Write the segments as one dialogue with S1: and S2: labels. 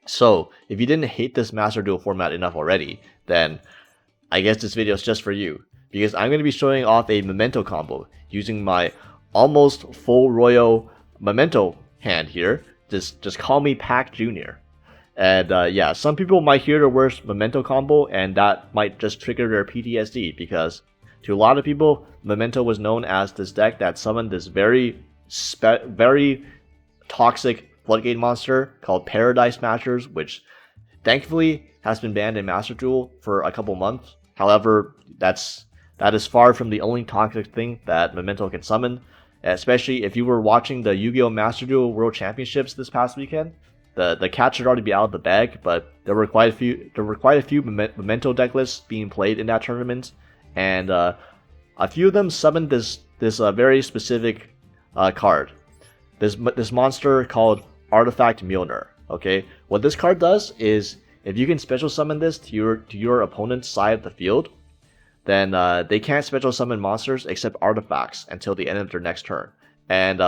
S1: So if you didn't hate this Master Duel format enough already, then I guess this video is just for you, because I'm going to be showing off a Memento combo using my almost full Royal Memento hand here. Just call me Pac Jr. And yeah, some people might hear the words Memento combo and that might just trigger their PTSD, because to a lot of people, Memento was known as this deck that summoned this very toxic floodgate monster called Paradise Smashers, which thankfully has been banned in Master Duel for a couple months. However, that is far from the only toxic thing that Memento can summon, especially if you were watching the Yu-Gi-Oh! Master Duel World Championships this past weekend. The cat should already be out of the bag, but there were quite a few Memento deck lists being played in that tournament, and a few of them summoned this very specific card. This monster called Artifact Mjollnir. Okay, what this card does is, if you can special summon this to your opponent's side of the field, then they can't special summon monsters except artifacts until the end of their next turn. And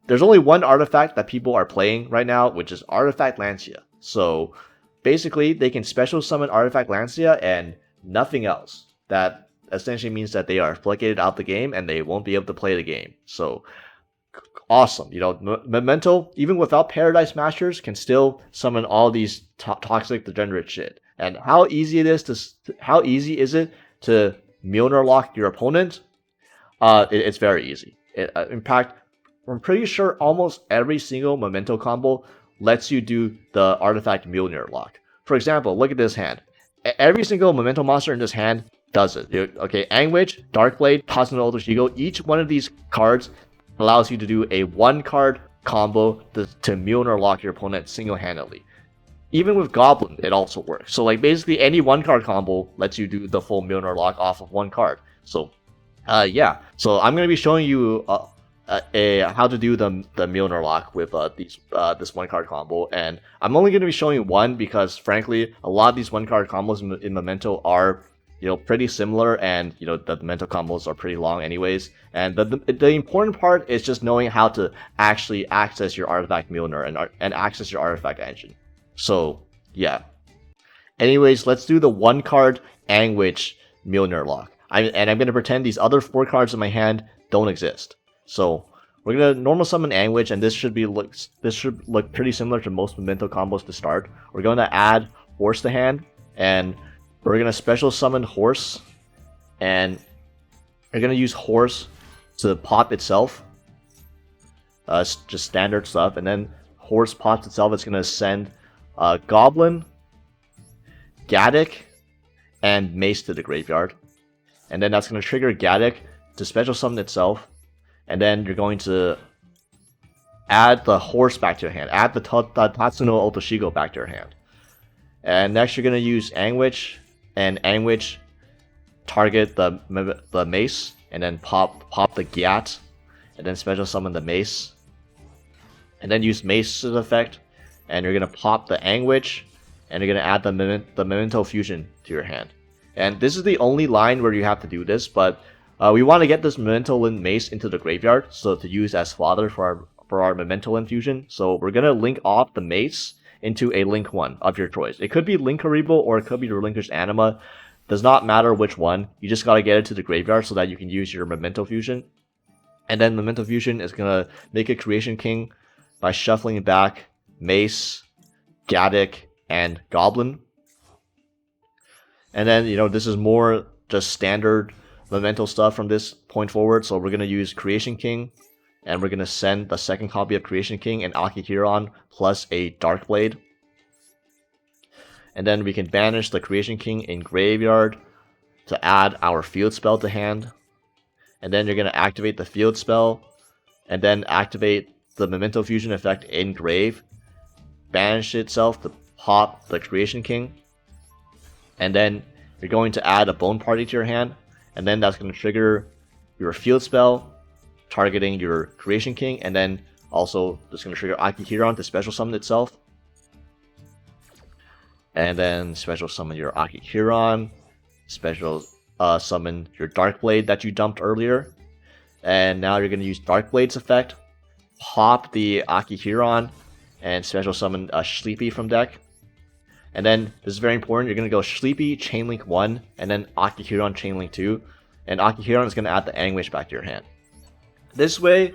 S1: there's only one artifact that people are playing right now, which is Artifact Lancia. So basically, they can special summon Artifact Lancia and nothing else. That essentially means that they are floodgated out the game and they won't be able to play the game. So awesome. You know, Memento, even without Paradise Smashers, can still summon all these toxic degenerate shit. And how easy is it to Mjollnir lock your opponent? It's very easy. In fact, I'm pretty sure almost every single Memento combo lets you do the Artifact Mjollnir lock. For example, look at this hand. Every single Memento monster in this hand does it. Okay, Angwitch, Darkblade, Tatsuno Otoshigo, each one of these cards allows you to do a one-card combo to Mjollnir lock your opponent single-handedly. Even with Goblin, it also works. So like basically any one-card combo lets you do the full Mjollnir lock off of one card. So yeah, so I'm going to be showing you how to do the Mjollnir lock with this one-card combo, and I'm only going to be showing one because frankly, a lot of these one-card combos in Memento are pretty similar, and the Memento combos are pretty long anyways. And the important part is just knowing how to actually access your Artifact Mjollnir and access your Artifact engine. So yeah. Anyways, let's do the one card Angwitch Mjollnir lock. I'm gonna pretend these other 4 cards in my hand don't exist. So we're gonna normal summon Angwitch, and this should look pretty similar to most Memento combos to start. We're gonna add Horse to hand, and we're gonna special summon Horse, and we're gonna use Horse to pop itself. It's just standard stuff, and then Horse pops itself. It's gonna send Goblin, Gaddock, and Mace to the graveyard, and then that's gonna trigger Gaddock to special summon itself, and then you're going to add the Horse back to your hand. Add the Tatsuno Otoshigo back to your hand, and next you're gonna use Angwitch. And Angwitch target the Mace, and then pop the Gyat, and then special summon the Mace, and then use Mace's effect, and you're gonna pop the Angwitch, and you're gonna add the Memento Fusion to your hand. And this is the only line where you have to do this, but we want to get this Memento Lin Mace into the graveyard, so to use as fodder for our Memento Lin Fusion. So we're gonna link off the Mace into a Link 1 of your choice. It could be Link Karibo, or it could be Relinquished Anima. Does not matter which one. You just gotta get it to the graveyard so that you can use your Memento Fusion. And then Memento Fusion is gonna make a Creation King by shuffling back Mace, Gaddock, and Goblin. And then, this is more just standard Memento stuff from this point forward. So we're gonna use Creation King, and we're going to send the second copy of Creation King and Akihiron plus a Darkblade. And then we can banish the Creation King in graveyard to add our field spell to hand. And then you're going to activate the field spell, and then activate the Memento Fusion effect in grave. Banish itself to pop the Creation King. And then you're going to add a Bone Party to your hand, and then that's going to trigger your field spell, targeting your Creation King, and then also just going to trigger Akihiron to special summon itself. And then special summon your Akihiron, special summon your Darkblade that you dumped earlier. And now you're going to use Darkblade's effect, pop the Akihiron, and special summon a Sleepy from deck. And then, this is very important, you're going to go Sleepy, Chainlink 1, and then Akihiron, Chainlink 2. And Akihiron is going to add the Anguish back to your hand. This way,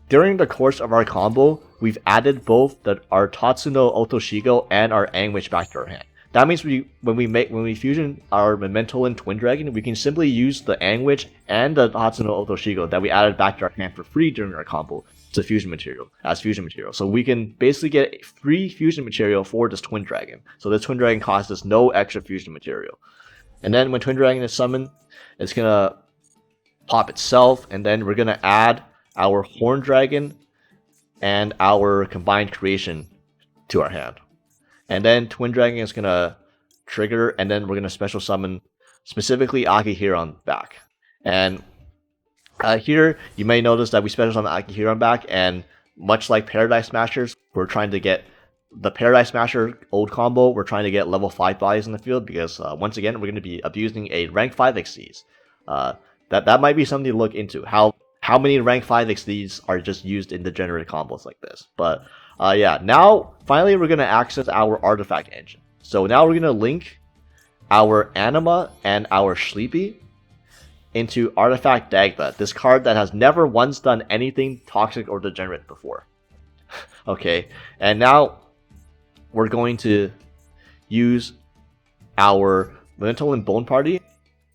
S1: during the course of our combo, we've added both our Tatsuno Otoshigo and our Anguish back to our hand. That means when we fusion our Memento and Twin Dragon, we can simply use the Anguish and the Tatsuno Otoshigo that we added back to our hand for free during our combo as fusion material. So we can basically get free fusion material for this Twin Dragon. So this Twin Dragon costs us no extra fusion material. And then when Twin Dragon is summoned, it's gonna pop itself, and then we're gonna add our Horn Dragon and our Combined Creation to our hand. And then Twin Dragon is going to trigger, and then we're going to special summon specifically Akihiron back. And here, you may notice that we special summon Akihiron back, and much like Paradise Smashers, we're trying to get the Paradise Smasher old combo, we're trying to get level 5 bodies in the field, because once again, we're going to be abusing a rank 5 Xyz. That might be something to look into, how many rank 5 Xyz are just used in degenerate combos like this. But yeah, now finally we're going to access our artifact engine. So now we're going to link our Anima and our Sleepy into Artifact Dagda, this card that has never once done anything toxic or degenerate before. Okay, and now we're going to use our Memento and Bone Party,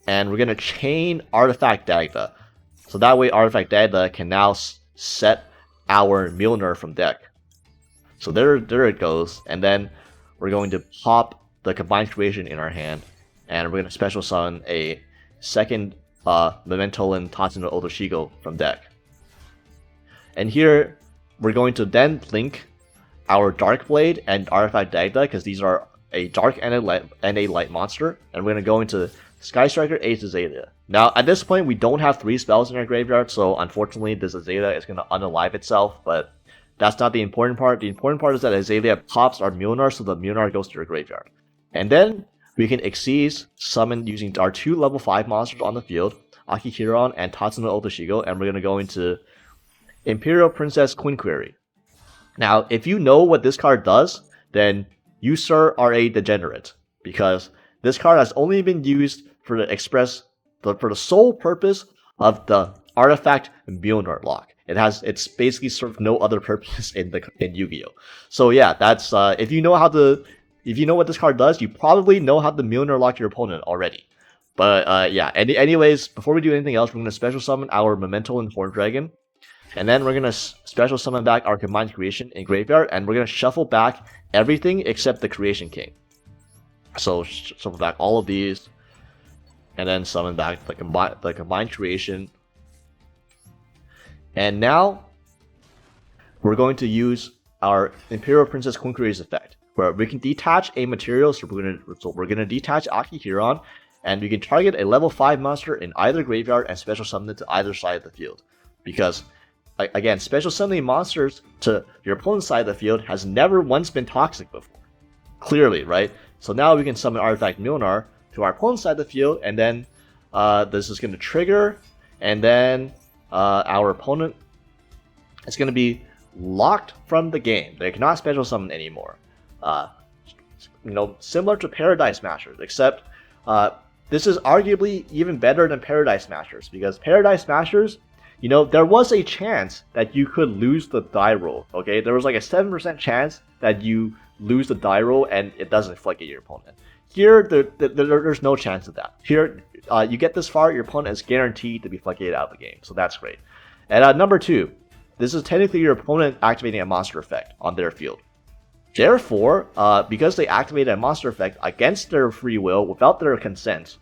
S1: and we're going to chain Artifact Dagda. So that way Artifact Dagda can now set our Mjollnir from deck. So there it goes, and then we're going to pop the Combined Creation in our hand, and we're going to special summon a second Memento and Tatsuno Otoshigo from deck. And here, we're going to then link our Dark Blade and Artifact Dagda, because these are a dark and a light monster, and we're going to go into Sky Striker Ace Azalea. Now, at this point, we don't have 3 spells in our graveyard, so unfortunately, this Azalea is going to unalive itself, but that's not the important part. The important part is that Azalea pops our Mjollnir, so the Mjollnir goes to your graveyard. And then we can Xyz summon using our 2 level 5 monsters on the field, Akihiron and Tatsuno Otoshigo, and we're going to go into Imperial Princess Quinquerry. Now, if you know what this card does, then you, sir, are a degenerate, because this card has only been used for the sole purpose of the Artifact Mjollnir lock. It's basically served no other purpose in Yu-Gi-Oh. So yeah, that's if you know what this card does, you probably know how to Mjollnir lock your opponent already. But yeah, anyways, before we do anything else, we're gonna special summon our Memento and Horn Dragon, and then we're gonna special summon back our Combined Creation in graveyard, and we're gonna shuffle back everything except the Creation King. So shuffle back all of these, and then summon back the Combined Creation. And now, we're going to use our Imperial Princess Quinquerry's effect, where we can detach a material. So we're gonna detach Akihiron, and we can target a level 5 monster in either graveyard and special summon it to either side of the field. Because, again, special summoning monsters to your opponent's side of the field has never once been toxic before. Clearly, right? So now we can summon Artifact Mjollnir to our opponent's side of the field, and then this is going to trigger, and then our opponent is going to be locked from the game. They cannot special summon anymore. Similar to Paradise Smashers, except this is arguably even better than Paradise Smashers, because Paradise Smashers, there was a chance that you could lose the die roll. Okay, there was like a 7% chance that you lose the die roll and it doesn't flick at your opponent. Here, there's no chance of that. Here, you get this far, your opponent is guaranteed to be flicked out of the game, so that's great. And number 2, this is technically your opponent activating a monster effect on their field. Therefore, because they activated a monster effect against their free will, without their consent,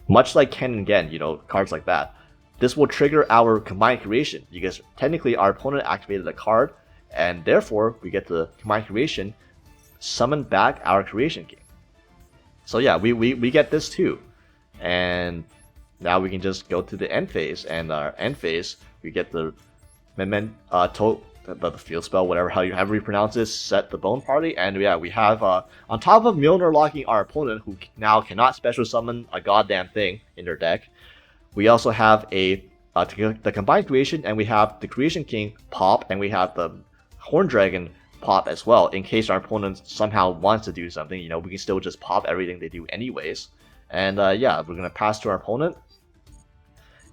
S1: much like Ken and Gen, cards like that, this will trigger our Combined Creation, because technically our opponent activated a card, and therefore we get the Combined Creation, summon back our Creation King. So yeah, we get this too. And now we can just go to the end phase, and our end phase, we get the Memento, the field spell, however you pronounce this, set the Bone Party, and yeah, we have, on top of Mjollnir locking our opponent, who now cannot special summon a goddamn thing in their deck, we also have the Combined Creation, and we have the Creation King pop, and we have the Horn Dragon pop as well, in case our opponent somehow wants to do something. You know, we can still just pop everything they do anyways. And yeah, we're gonna pass to our opponent,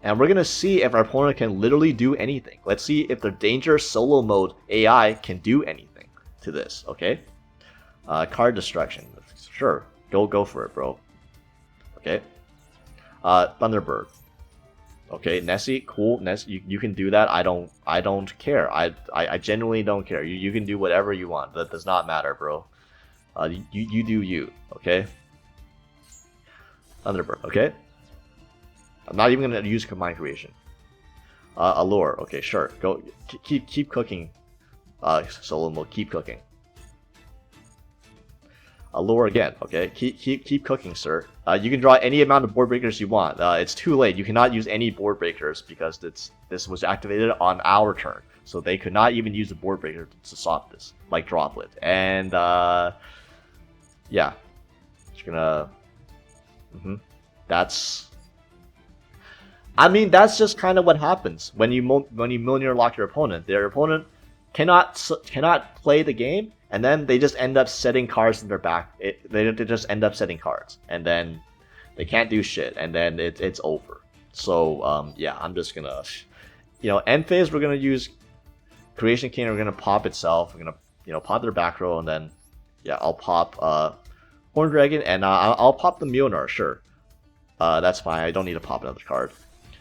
S1: and we're gonna see if our opponent can literally do anything. Let's see if the Danger Solo Mode AI can do anything to this. Okay, card destruction. Sure, go for it, bro. Okay, Thunderbird. Okay, Nessie, cool. Nessie, you can do that. I don't care. I genuinely don't care. You can do whatever you want. That does not matter, bro. You do you. Okay. Thunderbird. Okay. I'm not even gonna use combine creation. Allure. Okay, sure. Go. Keep cooking. Solo mode. Keep cooking. Allure again. Okay. Keep cooking, sir. You can draw any amount of board breakers you want. It's too late. You cannot use any board breakers because this was activated on our turn, so they could not even use the board breaker to stop this, like Droplet. And yeah, just gonna. That's. I mean, that's just kind of what happens when you Mjollnir lock your opponent. Their opponent cannot play the game, and then they just end up setting cards in their back. They just end up setting cards, and then they can't do shit, and then it's over. So yeah, I'm just gonna, end phase. We're gonna use Creation King. We're gonna pop itself. We're gonna pop their back row, and then yeah, I'll pop Horn Dragon, and I'll pop the Mjollnir. Sure, that's fine. I don't need to pop another card.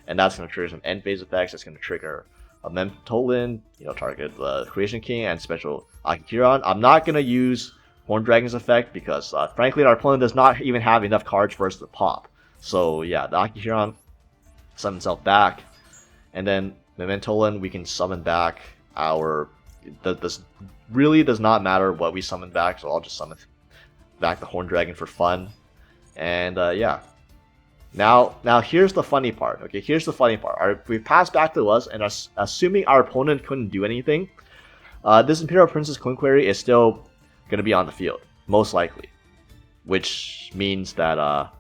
S1: And that's going to trigger some end phase effects. It's going to trigger a Memento, target the Creation King and special Akihiron. I'm not going to use Horn Dragon's effect because, frankly, our opponent does not even have enough cards for us to pop. So yeah, the Akihiron summon himself back, and then Memento, we can summon back our. This really does not matter what we summon back, so I'll just summon back the Horn Dragon for fun, and yeah. Now here's the funny part. Okay, here's the funny part. We passed back to us, and assuming our opponent couldn't do anything, this Imperial Princess Coin Query is still gonna be on the field, most likely, which means that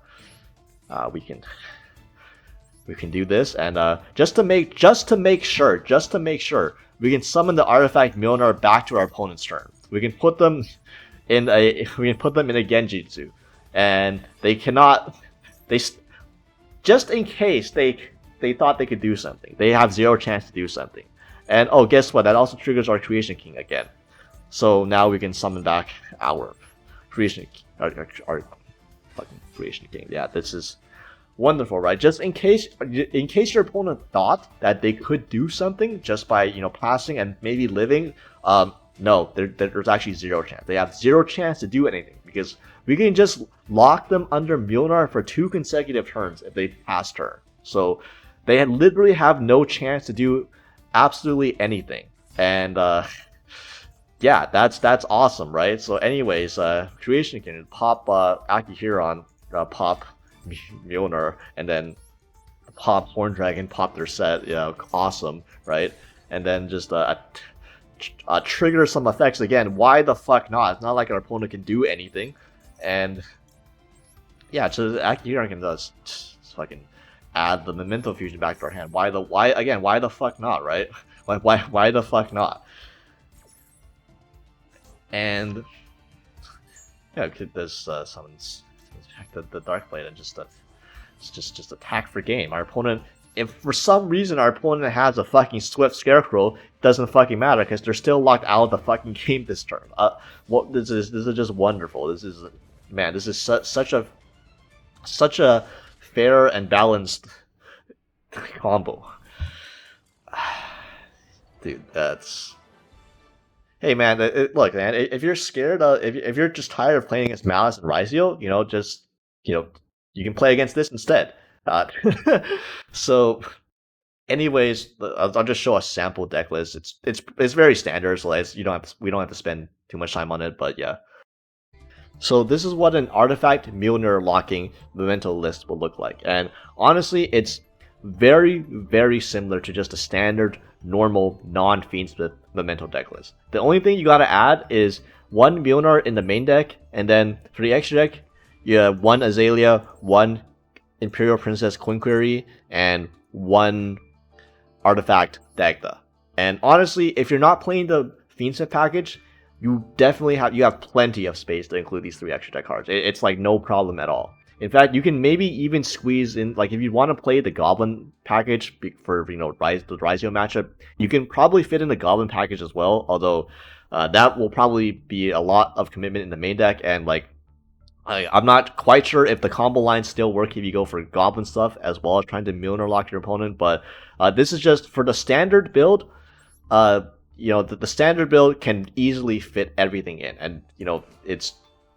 S1: we can do this, and just to make sure, we can summon the artifact Mjollnir back to our opponent's turn. We can put them in a Genjutsu, and they cannot. Just in case they thought they could do something, they have zero chance to do something. And oh, guess what? That also triggers our Creation King again. So now we can summon back our Creation King, our fucking Creation King. Yeah, this is wonderful, right? Just in case your opponent thought that they could do something just by passing and maybe living, no, there's actually zero chance. They have zero chance to do anything because we can just lock them under Mjollnir for 2 consecutive turns if they pass turn. So they literally have no chance to do absolutely anything. And yeah, that's awesome, right? So anyways, Creation can pop Akihiron, pop Mjollnir, and then pop Horn Dragon, pop their set. Awesome, right? And then just trigger some effects again. Why the fuck not? It's not like our opponent can do anything. And yeah, so Akihiron can just fucking add the Memento fusion back to our hand. Why the fuck not, right? Why the fuck not? And yeah, could this summons the Dark Blade and just attack for game. Our opponent, if for some reason our opponent has a fucking Swift Scarecrow, it doesn't fucking matter because they're still locked out of the fucking game this turn. This is just wonderful. This is such a fair and balanced combo. Dude, that's. Hey man, look man, if you're scared if you're just tired of playing against Malice and Ryzeo, you can play against this instead. So, anyways, I'll just show a sample deck list. It's very standard, so we don't have to spend too much time on it. But yeah. So this is what an artifact Mjollnir locking Memento list will look like, and honestly, it's very, very similar to just a standard, normal, non-Fiend Split Memento deck list. The only thing you gotta add is one Mjollnir in the main deck, and then for the extra deck, you have one Azalea, one Imperial Princess Coin Query, and one artifact Dagda. And honestly, if you're not playing the Fiendship package, you definitely have plenty of space to include these 3 extra deck cards. It's like no problem at all. In fact, you can maybe even squeeze in, like if you want to play the Goblin package for the Raizio matchup, you can probably fit in the Goblin package as well. Although that will probably be a lot of commitment in the main deck, and like I'm not quite sure if the combo lines still work if you go for Goblin stuff as well as trying to Mjollnir lock your opponent. But this is just for the standard build. The standard build can easily fit everything in, and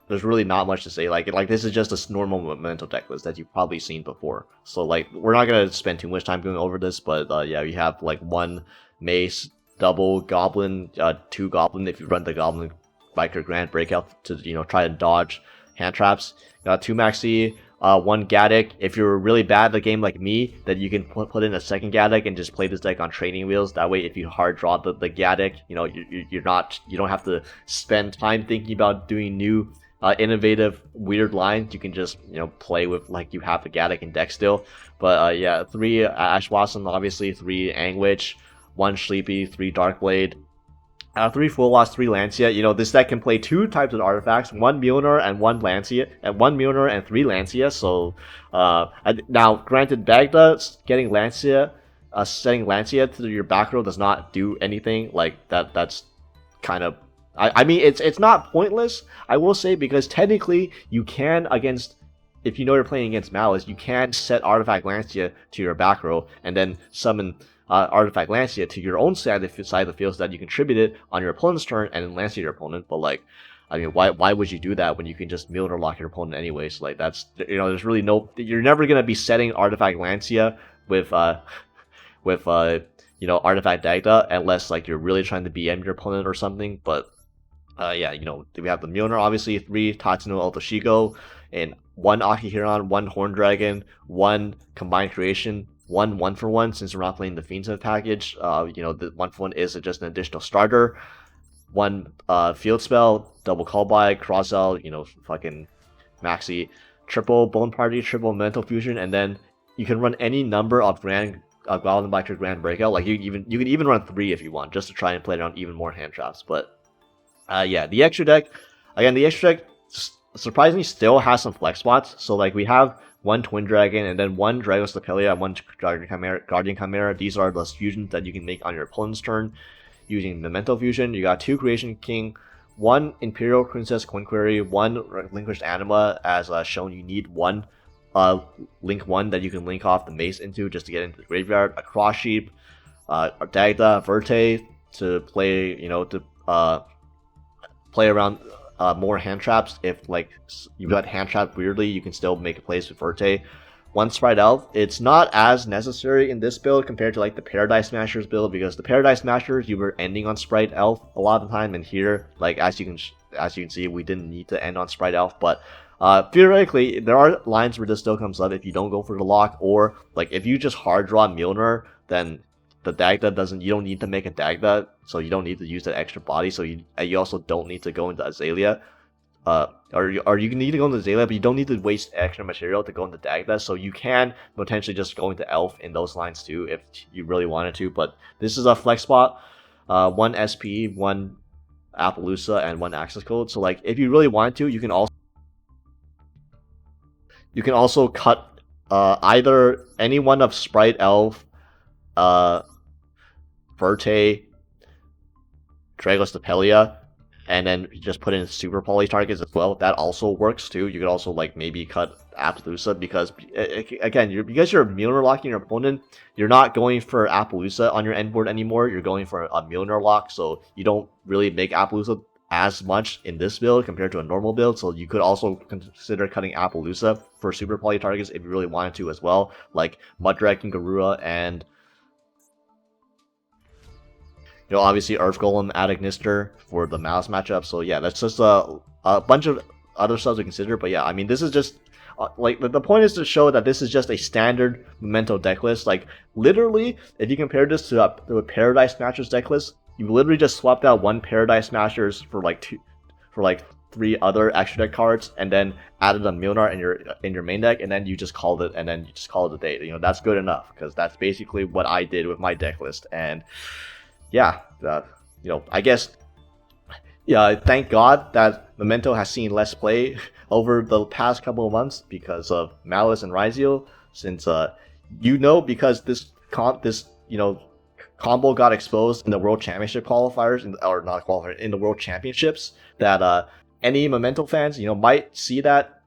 S1: there's really not much to say. Like this is just a normal Memento deck list that you've probably seen before. So like we're not gonna spend too much time going over this, but yeah, we have like 1 Mace, double Goblin, 2 Goblin if you run the Goblin Biker Grand Breakout to try to dodge hand traps. 2 Maxi, 1 Gaddock. If you're really bad at the game like me, then you can put in a second Gaddock and just play this deck on training wheels. That way, if you hard draw the Gaddock, you don't have to spend time thinking about doing new innovative weird lines. You can just play with like you have the Gaddock in deck still. But yeah, 3 Ash Blossom, obviously 3 Angwitch, 1 Sleepy, 3 Darkblade, 3 Full Loss, 3 Lancia. This deck can play 2 types of artifacts, 1 Mjollnir and 1 Lancia, and 1 Mjollnir and 3 Lancia. So now, granted, Bagda getting Lancia, setting Lancia to your back row does not do anything like that. That's kind of, I mean, it's not pointless, I will say, because technically you can if you're playing against Malice, you can set Artifact Lancia to your back row and then summon Artifact Lancia to your own side of the field so that you contribute it on your opponent's turn and then Lancia your opponent. But like, I mean, why would you do that when you can just Mjollnir lock your opponent anyways? Like that's, there's really you're never gonna be setting Artifact Lancia with Artifact Dagda unless like you're really trying to BM your opponent or something. But yeah, we have the Mjollnir, obviously 3 Tatsuno Otoshiko, and 1 Akihiron, 1 Horn Dragon, 1 Combined Creation, 1 1-for-1 since we're not playing the Fiendship package. The 1-for-1 is just an additional starter. 1 Field Spell, double Callby, Cross Out, fucking Maxi, triple Bone Party, triple Mental Fusion, and then you can run any number of Goblin Biker Grand Breakout. Like you can even run 3 if you want, just to try and play around even more hand traps. But yeah, the extra deck surprisingly still has some flex spots. So like we have 1 Twin Dragon and then 1 Dragos Lapelia and 1 Guardian Chimera. These are the fusions that you can make on your opponent's turn using Memento Fusion. You got 2 Creation King, 1 Imperial Princess Quinquerry, 1 Relinquished Anima. As shown, you need 1 Link 1 that you can link off the Mace into just to get into the graveyard. A Cross Sheep, Dagda, Verte to play, play around more hand traps. If like you got hand trapped weirdly, you can still make a place with Verte. 1 Sprite Elf. It's not as necessary in this build compared to like the Paradise Smashers build, because the Paradise Smashers you were ending on Sprite Elf a lot of the time, and here, like as you can see, we didn't need to end on Sprite Elf. But theoretically, there are lines where this still comes up if you don't go for the lock, or like if you just hard draw Mjollnir, then the Dagda you don't need to make a Dagda, so you don't need to use that extra body. So you also don't need to go into Azalea, or you can need to go into Azalea, but you don't need to waste extra material to go into Dagda. So you can potentially just go into Elf in those lines too if you really wanted to. But this is a flex spot. 1 SP, 1 Appaloosa, and 1 access code. So like if you really wanted to, you can also cut either any one of Sprite Elf, Verte, Dragos Lapelia, and then just put in super poly targets as well. That also works too. You could also like maybe cut Appaloosa, because again, because you're Mjollnir locking your opponent, you're not going for Appaloosa on your end board anymore. You're going for a Mjollnir lock, so you don't really make Appaloosa as much in this build compared to a normal build. So you could also consider cutting Appaloosa for super poly targets if you really wanted to as well, like Mudragon, Garura, and obviously Earth Golem, Adagnister for the Malice matchup. So yeah, that's just a bunch of other stuff to consider. But yeah, I mean, this is just like the point is to show that this is just a standard Memento deck list. Like literally, if you compare this to a Paradise Smashers deck list, you literally just swapped out 1 Paradise Smashers for like 3 other extra deck cards, and then added a Mjollnir in your main deck, and then you just called it, and then you just call it a day. That's good enough, because that's basically what I did with my deck list. And yeah, I guess Yeah, thank God that Memento has seen less play over the past couple of months because of Malice and Rizio. Since because this combo got exposed in the World Championship qualifiers, or not qualifiers, in the World Championships, that any Memento fans might see that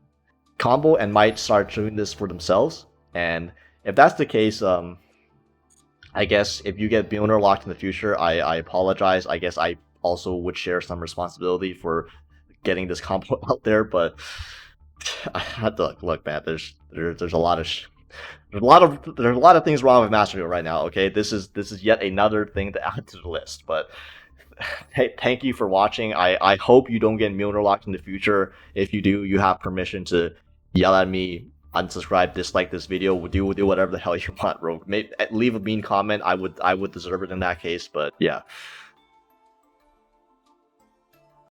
S1: combo and might start doing this for themselves. And if that's the case, I guess if you get Mjollnir locked in the future, I apologize. I guess I also would share some responsibility for getting this combo out there, but I had to look, man. There's a lot of there's a lot of things wrong with Master Duel right now. Okay, this is yet another thing to add to the list. But hey, thank you for watching. I hope you don't get Mjollnir locked in the future. If you do, you have permission to yell at me, unsubscribe, dislike this video, do whatever the hell you want, bro. Leave a mean comment. I would deserve it in that case. But yeah.